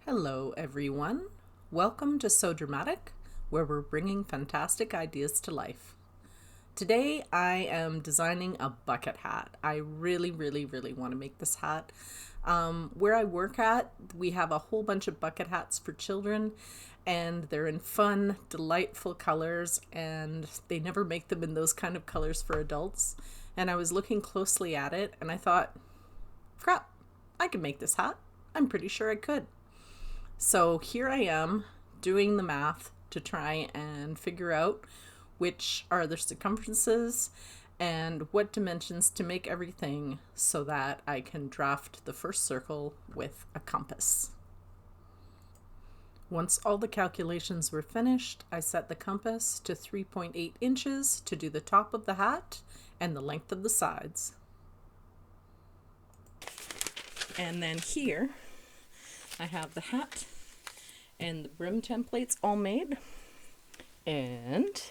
Hello, everyone. Welcome to So Dramatic, where we're bringing fantastic ideas to life. Today, I am designing a bucket hat. I really want to make this hat. Where I work at, we have a whole bunch of bucket hats for children, and they're in fun, delightful colors, and they never make them in those kind of colors for adults. And I was looking closely at it, and I thought, crap, I could make this hat. I'm pretty sure I could. So here I am doing the math to try and figure out which are the circumferences and what dimensions to make everything so that I can draft the first circle with a compass. Once all the calculations were finished, I set the compass to 3.8 inches to do the top of the hat and the length of the sides. And then here I have the hat and the brim templates all made, and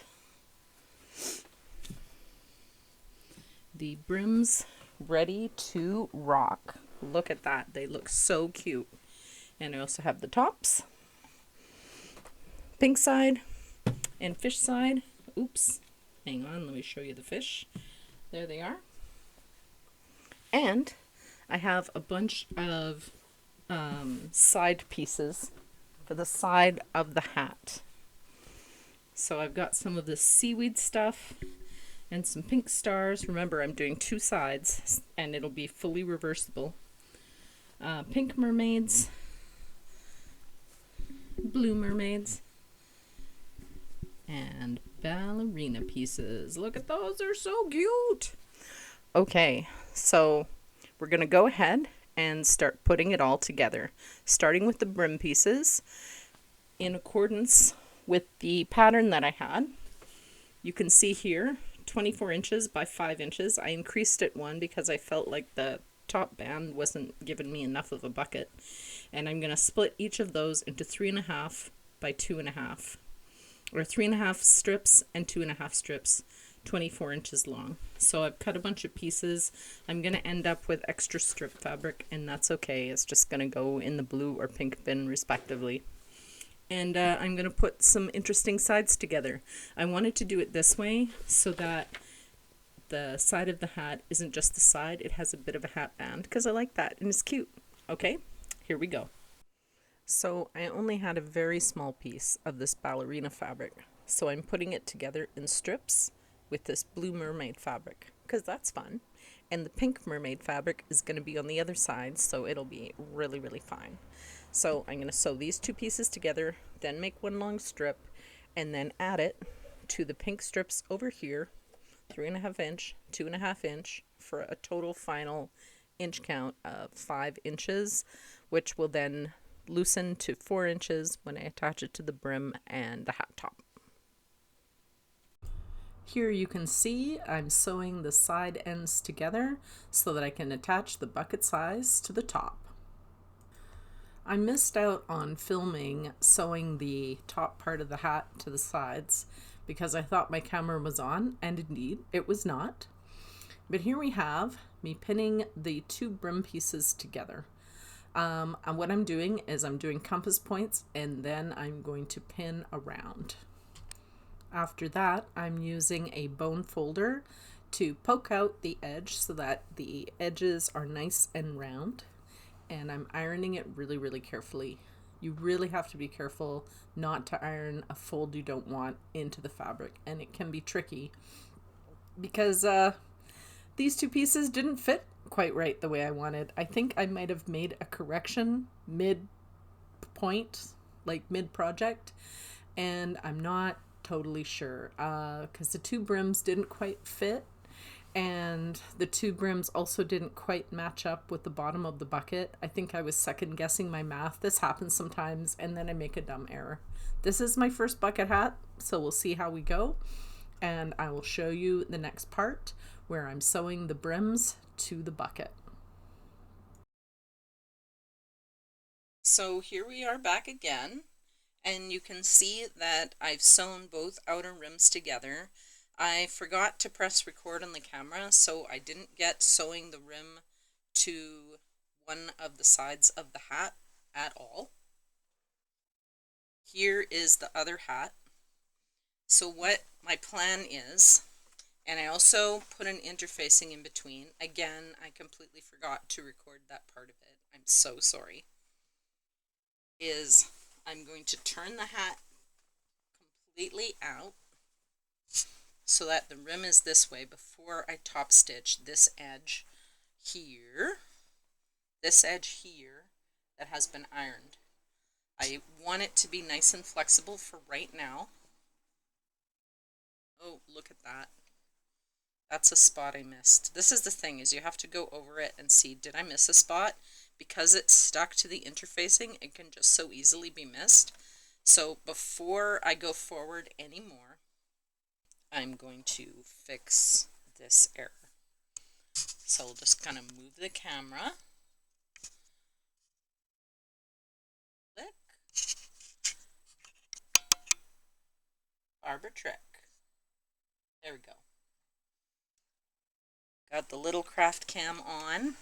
the brims ready to rock. Look at that, they look so cute. And I also have the tops, pink side and fish side. Oops, hang on, let me show you the fish. There they are. And I have a bunch of side pieces for the side of the hat. So I've got some of the seaweed stuff and some pink stars. Remember, I'm doing two sides and it'll be fully reversible. Pink mermaids, blue mermaids, and ballerina pieces. Look at those, they're so cute. Okay, so we're gonna go ahead and start putting it all together, starting with the brim pieces in accordance with the pattern that I had. You can see here 24 inches by 5 inches. I increased it one because I felt like the top band wasn't giving me enough of a bucket, and I'm going to split each of those into 3.5 by 2.5, or 3.5 strips and 2.5 strips, 24 inches long. So I've cut a bunch of pieces. I'm going to end up with extra strip fabric, and that's okay. It's just going to go in the blue or pink bin respectively. And I'm going to put some interesting sides together. I wanted to do it this way so that the side of the hat isn't just the side, it has a bit of a hat band, because I like that and it's cute. Okay, here we go. So I only had a very small piece of this ballerina fabric, so I'm putting it together in strips with this blue mermaid fabric, because that's fun. And the pink mermaid fabric is going to be on the other side, so it'll be really fine. So I'm going to sew these two pieces together, then make one long strip, and then add it to the pink strips over here, 3.5 inch, 2.5 inch, for a total final inch count of 5 inches, which will then loosen to 4 inches when I attach it to the brim and the hat top. Here you can see I'm sewing the side ends together so that I can attach the bucket size to the top. I missed out on filming sewing the top part of the hat to the sides because I thought my camera was on, and indeed it was not. But here we have me pinning the two brim pieces together. And what I'm doing is I'm doing compass points, and then I'm going to pin around. After that, I'm using a bone folder to poke out the edge so that the edges are nice and round. And I'm ironing it really carefully. You really have to be careful not to iron a fold you don't want into the fabric, and it can be tricky because these two pieces didn't fit quite right the way I wanted. I think I might have made a correction mid-point, like mid-project, and I'm not totally sure because the two brims didn't quite fit, and the two brims also didn't quite match up with the bottom of the bucket. I think I was second guessing my math. This happens sometimes, and then I make a dumb error. This is my first bucket hat, so we'll see how we go, and I will show you the next part where I'm sewing the brims to the bucket. So here we are back again, and you can see that I've sewn both outer rims together. I forgot to press record on the camera, so I didn't get sewing the rim to one of the sides of the hat at all. here is the other hat. So what my plan is, and I also put an interfacing in between. Again, I completely forgot to record that part of it. I'm so sorry. Is I'm going to turn the hat completely out so that the rim is this way before I top stitch this edge here, that has been ironed. I want it to be nice and flexible for right now. Oh, look at that. That's a spot I missed. This is the thing, is you have to go over it and see, did I miss a spot? Because it's stuck to the interfacing, it can just so easily be missed. So before I go forward anymore, I'm going to fix this error. So we'll just kind of move the camera. Click. Barber trick. There we go. Got the little craft cam on.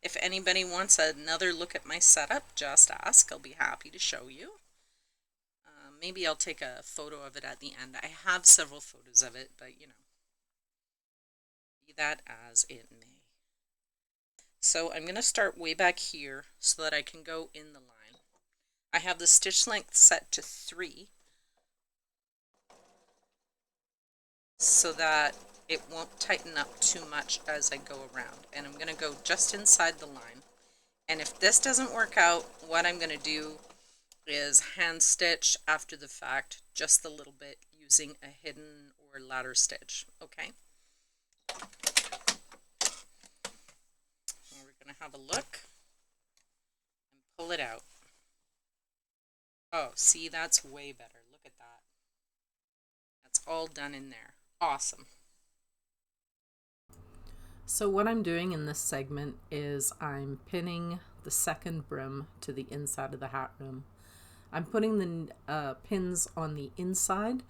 If anybody wants another look at my setup, just ask. I'll be happy to show you. Maybe I'll take a photo of it at the end. I have several photos of it, but you know, be that as it may. So I'm going to start way back here so that I can go in the line. I have the stitch length set to 3 so that it won't tighten up too much as I go around. And I'm going to go just inside the line. And if this doesn't work out, what I'm going to do is hand stitch after the fact, just a little bit, using a hidden or ladder stitch. Okay? Now we're going to have a look and pull it out. Oh, see, that's way better. Look at that. That's all done in there. Awesome. So what I'm doing in this segment is I'm pinning the second brim to the inside of the hat rim. I'm putting the pins on the inside,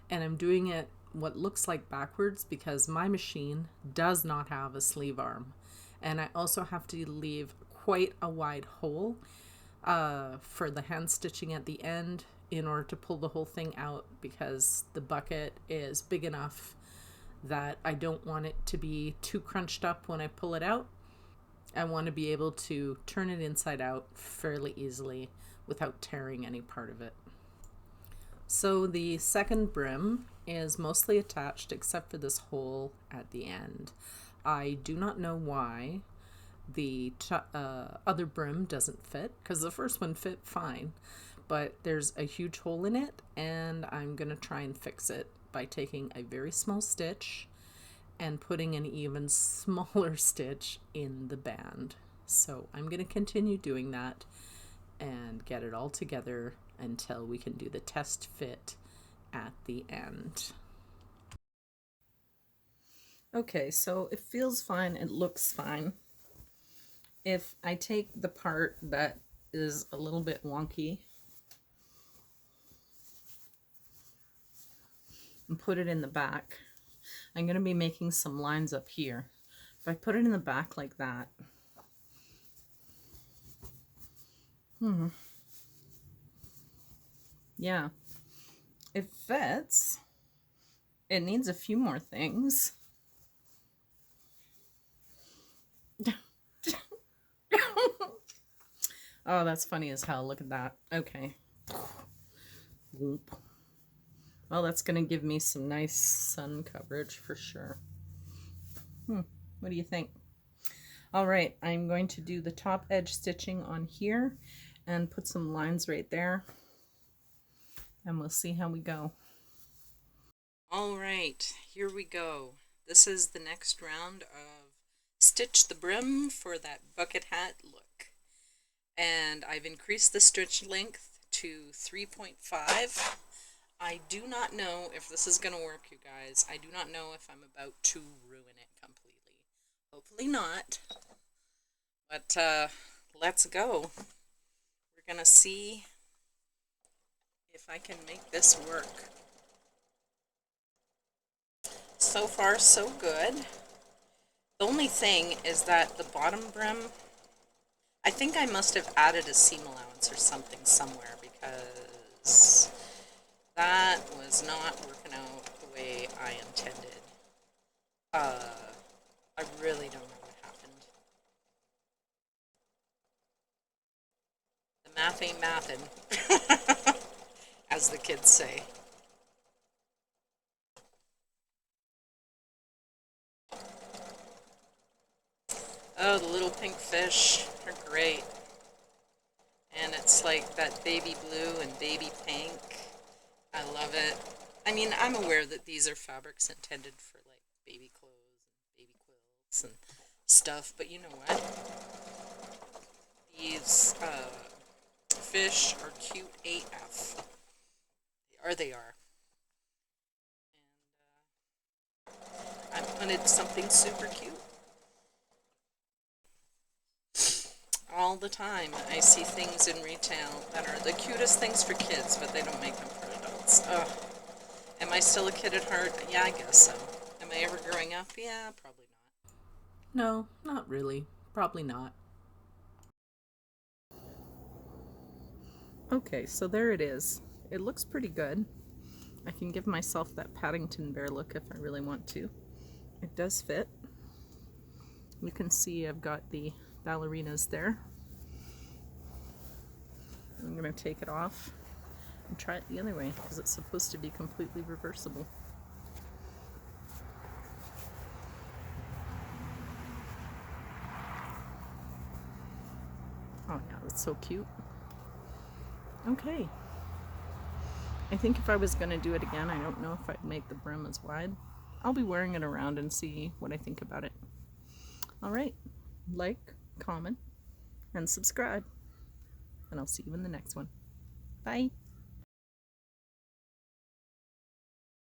and I'm doing it what looks like backwards because my machine does not have a sleeve arm. And I also have to leave quite a wide hole for the hand stitching at the end in order to pull the whole thing out, because the bucket is big enough that I don't want it to be too crunched up when I pull it out. I want to be able to turn it inside out fairly easily without tearing any part of it. So the second brim is mostly attached except for this hole at the end. I do not know why the other brim doesn't fit, because the first one fit fine, but there's a huge hole in it, and I'm going to try and fix it by taking a very small stitch and putting an even smaller stitch in the band. So I'm going to continue doing that and get it all together until we can do the test fit at the end. Okay, so it feels fine, it looks fine. If I take the part that is a little bit wonky and put it in the back, I'm going to be making some lines up here. If I put it in the back like that, yeah, it fits. It needs a few more things. Oh, that's funny as hell. Look at that. Okay. Whoop. Well, that's going to give me some nice sun coverage for sure. What do you think? All right, I'm going to do the top edge stitching on here and put some lines right there, and we'll see how we go. All right, here we go. This is the next round of Stitch the Brim for that bucket hat look. And I've increased the stitch length to 3.5. I do not know if this is going to work, you guys. I do not know if I'm about to ruin it completely. Hopefully not. But let's go. We're going to see if I can make this work. So far, so good. The only thing is that the bottom brim, I think I must have added a seam allowance or something somewhere, because because that was not working out the way I intended. I really don't know what happened. The math ain't mathin', as the kids say. Oh, the little pink fish are great. And it's like that baby blue and baby pink. I love it. I mean, I'm aware that these are fabrics intended for like baby clothes and baby quilts and stuff, but you know what? These fish are cute AF. They are. And I wanted something super cute. All the time, I see things in retail that are the cutest things for kids, but they don't make them for adults. Ugh. Am I still a kid at heart? Yeah, I guess so. Am I ever growing up? Yeah, probably not. No, not really. Probably not. Okay, so there it is. It looks pretty good. I can give myself that Paddington Bear look if I really want to. It does fit. You can see I've got the ballerinas there. I'm going to take it off and try it the other way because it's supposed to be completely reversible. Oh yeah, that's so cute. Okay. I think if I was going to do it again, I don't know if I'd make the brim as wide. I'll be wearing it around and see what I think about it. Alright, like, comment, and subscribe. And I'll see you in the next one. Bye!